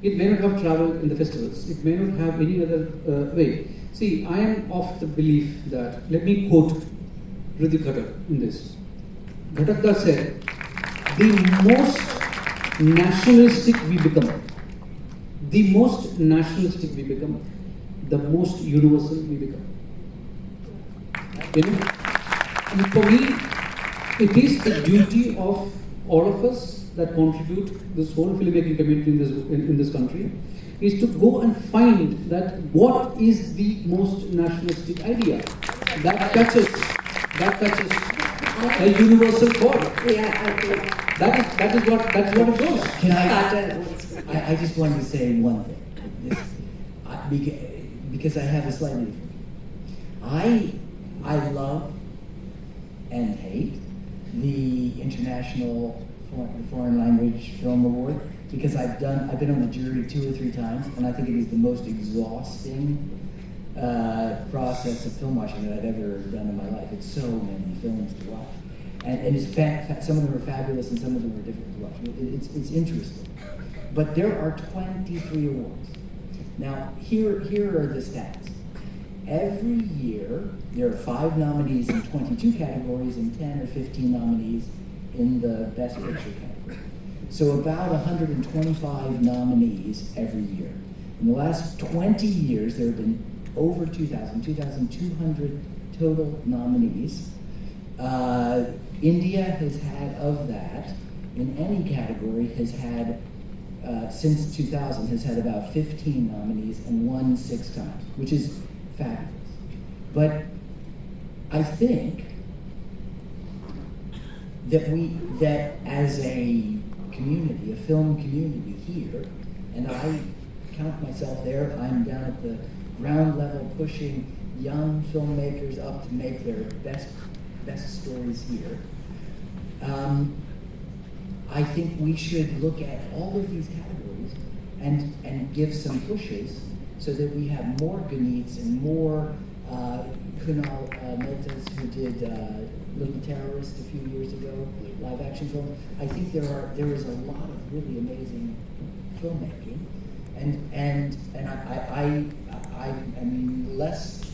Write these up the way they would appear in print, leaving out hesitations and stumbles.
It may not have traveled in the festivals. It may not have any other way. See, I am of the belief that, let me quote Ritik Ghatak in this. Ghatakda said, the most nationalistic we become, the most nationalistic we become, the most universal we become. You know? And for me, it is the duty of all of us that contribute this whole filmmaking community in this country, is to go and find that what is the most nationalistic idea that touches a universal chord. Yeah, That's what it goes. Can I just wanted to say one thing, because I have a slightly different. I love and hate the International Foreign Language Film Award, because I've been on the jury 2 or 3 times, and I think it is the most exhausting process of film watching that I've ever done in my life. It's so many films to watch, and it's some of them are fabulous and some of them are difficult to watch. It's interesting, but there are 23 awards. Now here are the stats. Every year there are 5 nominees in 22 categories and 10 or 15 nominees in the Best Picture category. So about 125 nominees every year. In the last 20 years, there have been over 2,200 total nominees. India has had, of that, in any category, has had, since 2000, has had about 15 nominees and won 6 times, which is fabulous. But I think that as a community, a film community here, and I count myself there, I'm down at the ground level pushing young filmmakers up to make their best stories here. I think we should look at all of these categories and give some pushes so that we have more Guneets and more Kunal Mehtas, who did Little Terrorist a few years ago, live action film. I think there is a lot of really amazing filmmaking, and I'm less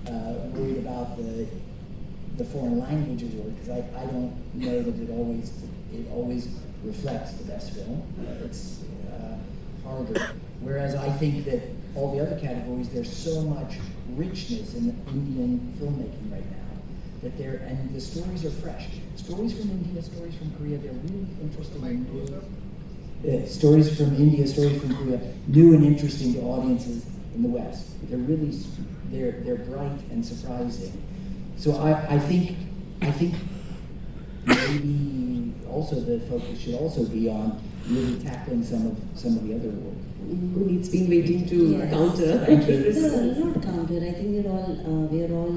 worried about the foreign language award, because I don't know that it always reflects the best film. It's harder. Whereas I think that all the other categories, there's so much richness in Indian filmmaking right now that and the stories are fresh. Stories from India, stories from Korea, they're really interesting and new. Stories from India, stories from Korea, new and interesting to audiences in the West. They're bright and surprising. So I think maybe also the focus should also be on really tackling some of the other awards. Guneet's been waiting to counter. No, not counter. I think we are all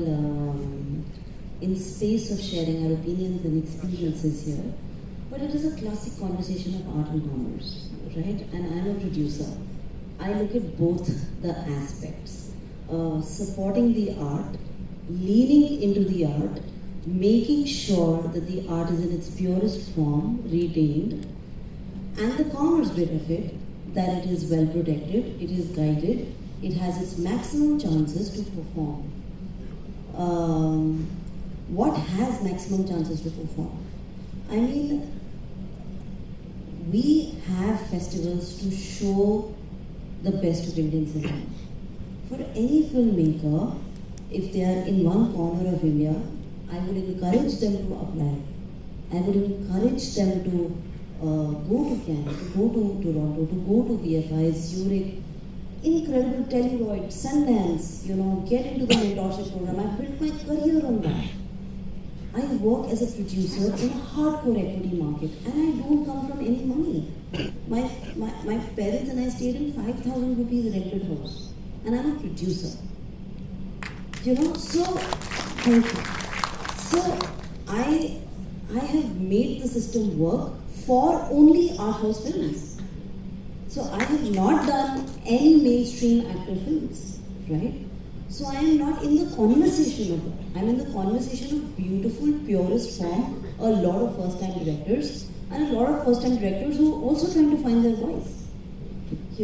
in space of sharing our opinions and experiences here. But it is a classic conversation of art and commerce, right? And I'm a producer. I look at both the aspects. Supporting the art, leaning into the art, making sure that the art is in its purest form, retained, and the commerce bit of it, that it is well protected, it is guided, it has its maximum chances to perform. What has maximum chances to perform? I mean, we have festivals to show the best of Indian cinema. For any filmmaker, if they are in one corner of India, I would encourage them to apply. I would encourage them to go to Cannes, to go to Toronto, to go to BFI, Zurich, incredible Telluride, Sundance, get into the mentorship program. I built my career on that. I work as a producer in a hardcore equity market, and I don't come from any money. My parents and I stayed in 5,000 rupees rented house, and I'm a producer. So thank you. So I have made the system work for only art house films. So I have not done any mainstream actor films, right? So I am not in the conversation of that. I'm in the conversation of beautiful, purest form, a lot of first-time directors, and a lot of first-time directors who are also trying to find their voice.